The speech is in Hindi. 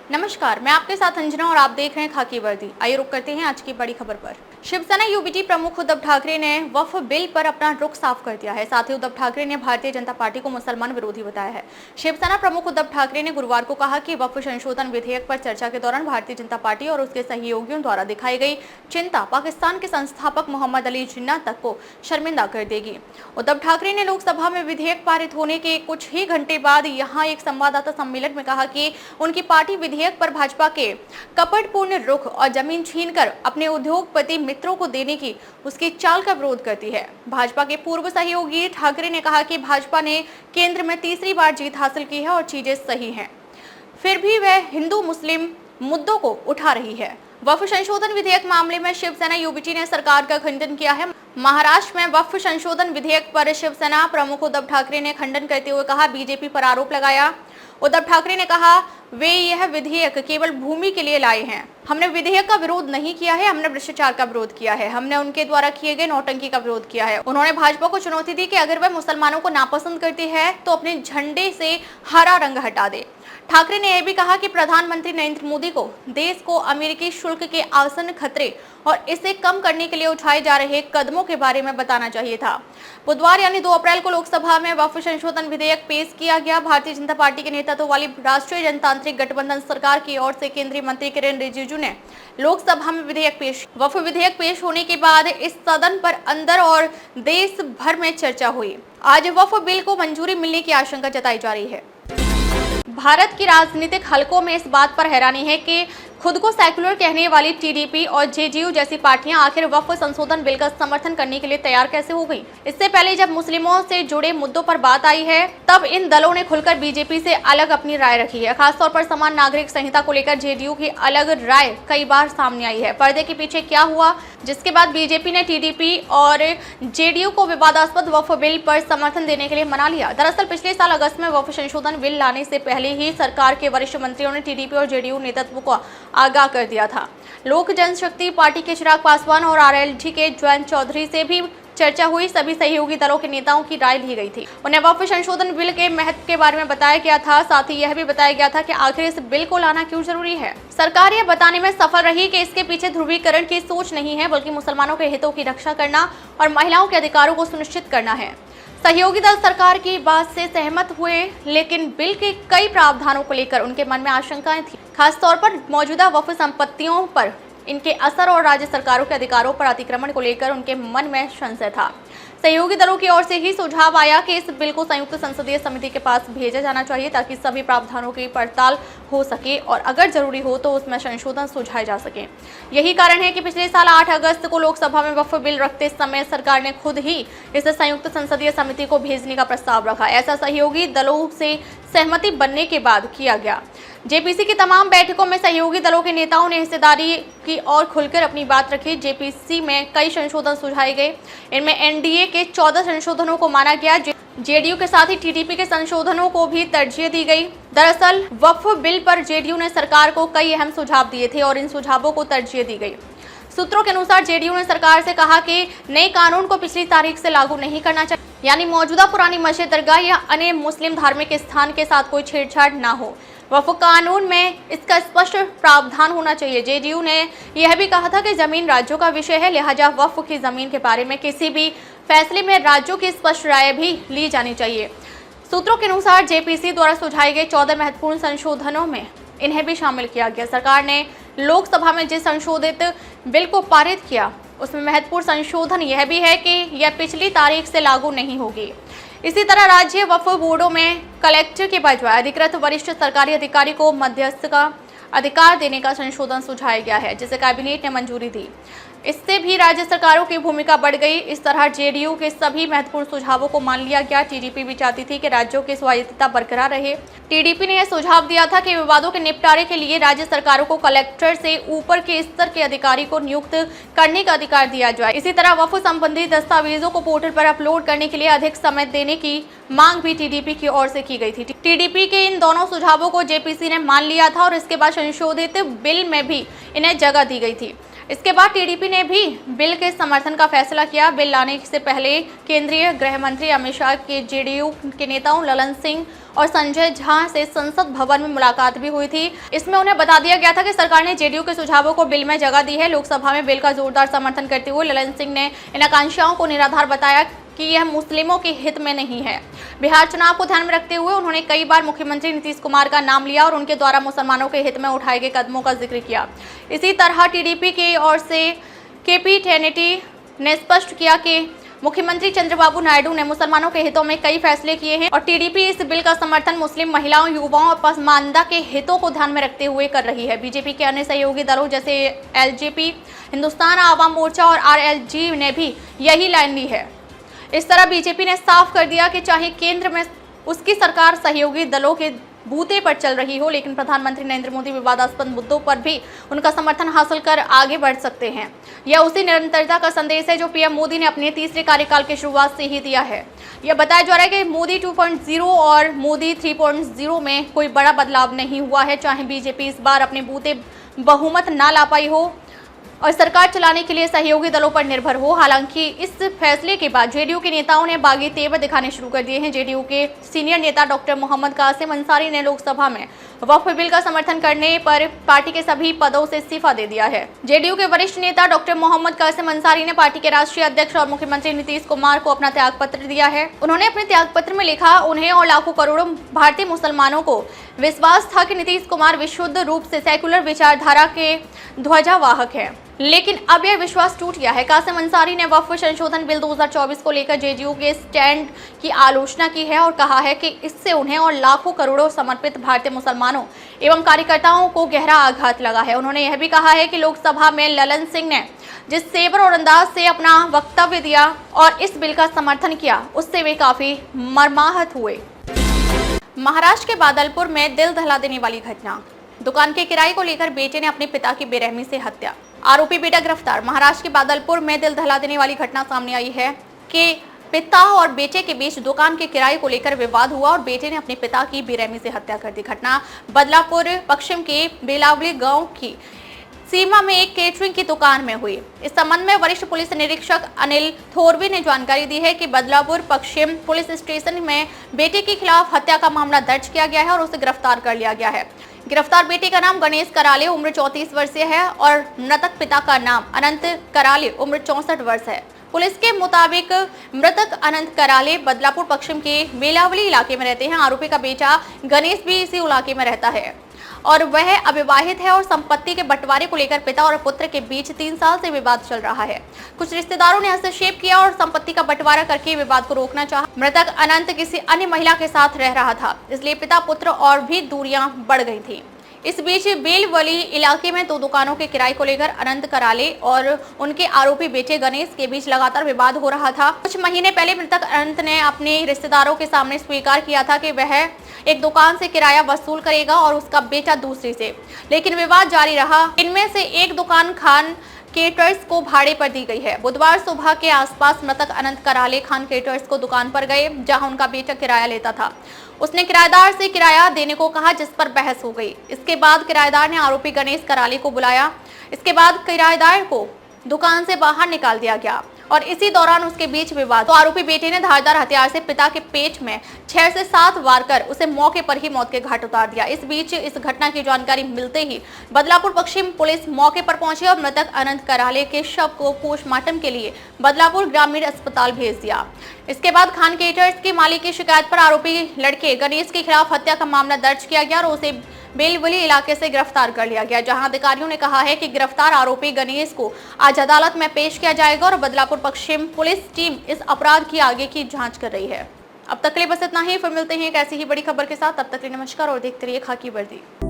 नमस्कार, मैं आपके साथ अंजना और आप देख रहे हैं खाकी वर्दी। आइए रुक करते हैं आज की बड़ी खबर पर। शिवसेना यूबीटी प्रमुख उद्धव ठाकरे ने वक्फ बिल पर अपना रुख साफ कर दिया है। साथ ही उद्धव ठाकरे ने भारतीय जनता पार्टी को मुसलमान विरोधी बताया है। शिवसेना प्रमुख उद्धव ठाकरे ने गुरुवार को कहा कि वक्फ संशोधन विधेयक पर चर्चा के दौरान भारतीय जनता पार्टी और उसके सहयोगियों द्वारा दिखाई गई चिंता पाकिस्तान के संस्थापक मोहम्मद अली जिन्ना तक को शर्मिंदा कर देगी। उद्धव ठाकरे ने लोकसभा में विधेयक पारित होने के कुछ ही घंटे बाद यहाँ एक संवाददाता सम्मेलन में कहा कि उनकी पार्टी विधेयक पर भाजपा के कपटपूर्ण रुख और जमीन छीनकर अपने उद्योगपति मित्रों को देने की उसकी चाल का विरोध करती है। भाजपा के पूर्व सहयोगी ठाकरे ने कहा कि भाजपा ने केंद्र में तीसरी बार जीत हासिल की है और चीजें सही हैं, फिर भी वह हिंदू मुस्लिम मुद्दों को उठा रही है। वक्फ संशोधन विधेयक मामले में शिवसेना यूबीटी ने सरकार का खंडन किया है। महाराष्ट्र में वक्फ संशोधन विधेयक पर शिवसेना प्रमुख उद्धव ठाकरे ने खंडन करते हुए कहा, बीजेपी पर आरोप लगाया। उद्धव ठाकरे ने कहा, वे यह विधेयक केवल भूमि के लिए लाए हैं। हमने विधेयक का विरोध नहीं किया है, हमने भ्रष्टाचार का विरोध किया है, हमने उनके द्वारा किए गए नौटंकी का विरोध किया है। उन्होंने भाजपा को चुनौती दी कि अगर वह मुसलमानों को नापसंद करती है तो अपने झंडे से हरा रंग हटा दे। ठाकरे ने यह भी कहा कि प्रधानमंत्री नरेंद्र मोदी को देश को अमेरिकी शुल्क के आसन खतरे और इसे कम करने के लिए उठाए जा रहे कदमों के बारे में बताना चाहिए था। बुधवार यानी 2 अप्रैल को लोकसभा में वक्फ संशोधन विधेयक पेश किया गया। भारतीय जनता पार्टी के नेतृत्व वाली राष्ट्रीय जनतांत्रिक गठबंधन सरकार की ओर से केंद्रीय मंत्री किरेन रिजिजू ने लोकसभा में वक्फ विधेयक पेश होने के बाद इस सदन पर अंदर और देश भर में चर्चा हुई। आज वक्फ बिल को मंजूरी मिलने की आशंका जताई जा रही है। भारत की राजनीतिक हलकों में इस बात पर हैरानी है कि खुद को सेक्युलर कहने वाली टीडीपी और जेडीयू जैसी पार्टियां आखिर वक्फ संशोधन बिल का समर्थन करने के लिए तैयार कैसे हो गई। इससे पहले जब मुस्लिमों से जुड़े मुद्दों पर बात आई है तब इन दलों ने खुलकर बीजेपी से अलग अपनी राय रखी है। खासतौर पर समान नागरिक संहिता को लेकर जेडीयू की अलग राय कई बार सामने आई है। पर्दे के पीछे क्या हुआ, जिसके बाद बीजेपी ने टीडीपी और जेडीयू को विवादास्पद वक्फ बिल पर समर्थन देने के लिए मना लिया। दरअसल पिछले साल अगस्त में वक्फ संशोधन बिल लाने से पहले ही सरकार के वरिष्ठ मंत्रियों ने टीडीपी और जेडीयू नेतृत्व को आगाह कर दिया था। लोक जनशक्ति पार्टी के चिराग पासवान और आरएलडी के जयंत चौधरी से भी चर्चा हुई। सभी सहयोगी दलों के नेताओं की राय ली गई थी। उन्हें वक्फ संशोधन बिल के महत्व के बारे में बताया गया था। साथ ही यह भी बताया गया था कि आखिर इस बिल को लाना क्यों जरूरी है। सरकार यह बताने में सफल रही कि इसके पीछे ध्रुवीकरण की सोच नहीं है, बल्कि मुसलमानों के हितों की रक्षा करना और महिलाओं के अधिकारों को सुनिश्चित करना है। सहयोगी दल सरकार की बात से सहमत हुए, लेकिन बिल के कई प्रावधानों को लेकर उनके मन में आशंकाएं थी। खासतौर पर मौजूदा वक्फ संपत्तियों पर इनके असर और राज्य सरकारों के अधिकारों पर अतिक्रमण को लेकर उनके मन में संशय था। सहयोगी दलों की ओर से ही सुझाव आया कि इस बिल को संयुक्त संसदीय समिति के पास भेजा जाना चाहिए ताकि सभी प्रावधानों की पड़ताल हो सके और अगर जरूरी हो तो उसमें संशोधन सुझाए जा सके। यही कारण है कि पिछले साल 8 अगस्त को लोकसभा में वक्फ बिल रखते समय सरकार ने खुद ही इसे संयुक्त संसदीय समिति को भेजने का प्रस्ताव रखा। ऐसा सहयोगी दलों से सहमति बनने के बाद किया गया। जेपीसी की तमाम बैठकों में सहयोगी दलों के नेताओं ने हिस्सेदारी की और खुलकर अपनी बात रखी। जेपीसी में कई संशोधन सुझाए गए। इनमें एनडीए के 14 संशोधनों को माना गया। जेडीयू के साथ ही टीडीपी के संशोधनों को भी तरजीह दी गई। दरअसल वक्फ बिल पर जेडीयू ने सरकार को कई अहम सुझाव दिए थे और इन सुझावों को तरजीह दी गई। सूत्रों के अनुसार जेडीयू ने सरकार से कहा कि नए कानून को पिछली तारीख से लागू नहीं करना चाहिए, यानी मौजूदा पुरानी मस्जिद, दरगाह या अन्य मुस्लिम धार्मिक स्थान के साथ कोई छेड़छाड़ ना हो। वक्फ कानून में इसका स्पष्ट प्रावधान होना चाहिए। जेडीयू ने यह भी कहा था कि जमीन राज्यों का विषय है, लिहाजा वक्फ की जमीन के बारे में किसी भी फैसले में राज्यों की स्पष्ट राय भी ली जानी चाहिए। सूत्रों के अनुसार जेपीसी द्वारा सुझाए गए 14 महत्वपूर्ण संशोधनों में इन्हें भी शामिल किया गया। सरकार ने लोकसभा में जिस संशोधित बिल को पारित किया उसमें महत्वपूर्ण संशोधन यह भी है कि यह पिछली तारीख से लागू नहीं होगी। इसी तरह राज्य वक्फ बोर्डों में कलेक्टर के बजाय अधिकृत वरिष्ठ सरकारी अधिकारी को मध्यस्थ का अधिकार देने का संशोधन सुझाया गया है, जिसे कैबिनेट ने मंजूरी दी। इससे भी राज्य सरकारों की भूमिका बढ़ गई। इस तरह जेडीयू के सभी महत्वपूर्ण सुझावों को मान लिया गया। टीडीपी भी चाहती थी कि राज्यों की स्वायत्तता बरकरार रहे। टीडीपी ने यह सुझाव दिया था कि विवादों के निपटारे के लिए राज्य सरकारों को कलेक्टर से ऊपर के स्तर के अधिकारी को नियुक्त करने का अधिकार दिया जाए। इसी तरह वक्फ संबंधी दस्तावेजों को पोर्टल पर अपलोड करने के लिए अधिक समय देने की मांग भी टीडीपी की ओर से की गई थी। टीडीपी के इन दोनों सुझावों को जेपीसी ने मान लिया था और इसके बाद संशोधित बिल में भी इन्हें जगह दी गई थी। इसके बाद टीडीपी ने भी बिल के समर्थन का फैसला किया। बिल लाने से पहले केंद्रीय गृह मंत्री अमित शाह के जेडीयू के नेताओं ललन सिंह और संजय झा से संसद भवन में मुलाकात भी हुई थी। इसमें उन्हें बता दिया गया था कि सरकार ने जेडीयू के सुझावों को बिल में जगह दी है। लोकसभा में बिल का जोरदार समर्थन करते हुए ललन सिंह ने इन आकांक्षाओं को निराधार बताया कि यह मुस्लिमों के हित में नहीं है। बिहार चुनाव को ध्यान में रखते हुए उन्होंने कई बार मुख्यमंत्री नीतीश कुमार का नाम लिया और उनके द्वारा मुसलमानों के हित में उठाए गए कदमों का जिक्र किया। इसी तरह टीडीपी की ओर से केपी टेनेटी ने स्पष्ट किया कि मुख्यमंत्री चंद्रबाबू नायडू ने मुसलमानों के हितों में कई फैसले किए हैं और टीडीपी इस बिल का समर्थन मुस्लिम महिलाओं, युवाओं और पसमानदा के हितों को ध्यान में रखते हुए कर रही है। बीजेपी के अन्य सहयोगी दलों जैसे एलजेपी, हिंदुस्तान आवाम मोर्चा और आरएलजी ने भी यही लाइन ली है। इस तरह बीजेपी ने साफ कर दिया कि चाहे केंद्र में उसकी सरकार सहयोगी दलों के बूते पर चल रही हो, लेकिन प्रधानमंत्री नरेंद्र मोदी विवादास्पद मुद्दों पर भी उनका समर्थन हासिल कर आगे बढ़ सकते हैं। यह उसी निरंतरता का संदेश है जो पीएम मोदी ने अपने तीसरे कार्यकाल की शुरुआत से ही दिया है। यह बताया जा रहा है कि मोदी 2.0 और मोदी 3.0 में कोई बड़ा बदलाव नहीं हुआ है। चाहे बीजेपी इस बार अपने बूते बहुमत ना ला पाई हो और सरकार चलाने के लिए सहयोगी दलों पर निर्भर हो। हालांकि इस फैसले के बाद जेडीयू के नेताओं ने बागी तेवर दिखाने शुरू कर दिए हैं। जेडीयू के सीनियर नेता डॉक्टर मोहम्मद कासिम अंसारी ने लोकसभा में वक्फ बिल का समर्थन करने पर पार्टी के सभी पदों से इस्तीफा दे दिया है। जेडीयू के वरिष्ठ नेता डॉक्टर मोहम्मद कासिम अंसारी ने पार्टी के राष्ट्रीय अध्यक्ष और मुख्यमंत्री नीतीश कुमार को अपना त्यागपत्र दिया है। उन्होंने अपने त्यागपत्र में लिखा, उन्हें और लाखों करोड़ों भारतीय मुसलमानों को विश्वास था कि नीतीश कुमार विशुद्ध रूप से सेकुलर विचारधारा के ध्वजावाहक है, लेकिन अब यह विश्वास टूट गया है। कासिम अंसारी ने वक्फ संशोधन बिल 2024 को लेकर जेडीयू के स्टैंड की आलोचना की है और कहा है कि इससे उन्हें और लाखों करोड़ों समर्पित भारतीय मुसलमानों एवं कार्यकर्ताओं को गहरा आघात लगा है। उन्होंने यह भी कहा है कि लोकसभा में ललन सिंह ने जिस सेवर और अंदाज से अपना वक्तव्य दिया और इस बिल का समर्थन किया, उससे वे काफी मर्माहत हुए। महाराष्ट्र के बादलपुर में दिल दहला देने वाली घटना। दुकान के किराए को लेकर बेटे ने अपने पिता की बेरहमी से हत्या, आरोपी बेटा गिरफ्तार। महाराष्ट्र के बादलपुर में दिल दहला देने वाली घटना सामने आई है कि पिता और बेटे के बीच दुकान के किराए को लेकर विवाद हुआ और बेटे ने अपने पिता की बेरहमी से हत्या कर दी। घटना बदलापुर पश्चिम के बेलावली गांव की सीमा में एक केटरिंग की दुकान में हुई। इस संबंध में वरिष्ठ पुलिस निरीक्षक अनिल थोरवे ने जानकारी दी है कि बदलापुर पश्चिम पुलिस स्टेशन में बेटे के खिलाफ हत्या का मामला दर्ज किया गया है और उसे गिरफ्तार कर लिया गया है। गिरफ्तार बेटे का नाम गणेश कराले, उम्र 34 वर्षीय है और मृतक पिता का नाम अनंत कराले, उम्र 64 वर्ष है। पुलिस के मुताबिक मृतक अनंत कराले बदलापुर पश्चिम के बेलावली इलाके में रहते हैं। आरोपी का बेटा गणेश भी इसी इलाके में रहता है और वह अविवाहित है और संपत्ति के बंटवारे को लेकर पिता और पुत्र के बीच 3 साल से विवाद चल रहा है। कुछ रिश्तेदारों ने हस्तक्षेप किया और संपत्ति का बंटवारा करके विवाद को रोकना चाहा। मृतक अनंत किसी अन्य महिला के साथ रह रहा था, इसलिए पिता पुत्र और भी दूरियां बढ़ गई थी। इस बीच बेलवली इलाके में 2 दुकानों के किराए को लेकर अनंत कराले और उनके आरोपी बेटे गणेश के बीच लगातार विवाद हो रहा था। कुछ महीने पहले मृतक अनंत ने अपने रिश्तेदारों के सामने स्वीकार किया था कि वह एक दुकान से किराया वसूल करेगा और उसका बेटा दूसरी से, लेकिन विवाद जारी रहा। इनमें से एक दुकान खान केटर्स को भाड़े पर दी गई है। बुधवार सुबह के आसपास मृतक अनंत कराले खान केटर्स को दुकान पर गए जहां उनका बेटा किराया लेता था। उसने किराएदार से किराया देने को कहा, जिस पर बहस हो गई। इसके बाद किराएदार ने आरोपी गणेश कराले को बुलाया। इसके बाद किराएदार को दुकान से बाहर निकाल दिया गया और इसी दौरान उसके बीच विवाद, तो आरोपी बेटे ने धारदार हथियार से पिता के पेट में 6 से 7 वार कर उसे मौके पर ही मौत के घाट उतार दिया। इस बीच इस घटना की जानकारी मिलते ही बदलापुर पश्चिम पुलिस मौके पर पहुंची और मृतक अनंत कराले के शव को पोस्टमार्टम के लिए बदलापुर ग्रामीण अस्पताल भेज दिया। इसके बाद खान केटर्स के मालिक की शिकायत पर आरोपी लड़के गणेश के खिलाफ हत्या का मामला दर्ज किया गया और उसे बेलवली इलाके से गिरफ्तार कर लिया गया, जहां अधिकारियों ने कहा है कि गिरफ्तार आरोपी गणेश को आज अदालत में पेश किया जाएगा और बदलापुर पश्चिम पुलिस टीम इस अपराध की आगे की जांच कर रही है। अब तक के लिए बस इतना ही, फिर मिलते हैं एक ऐसी ही बड़ी खबर के साथ। तब तक के लिए नमस्कार और देखते रहिए खाकी वर्दी।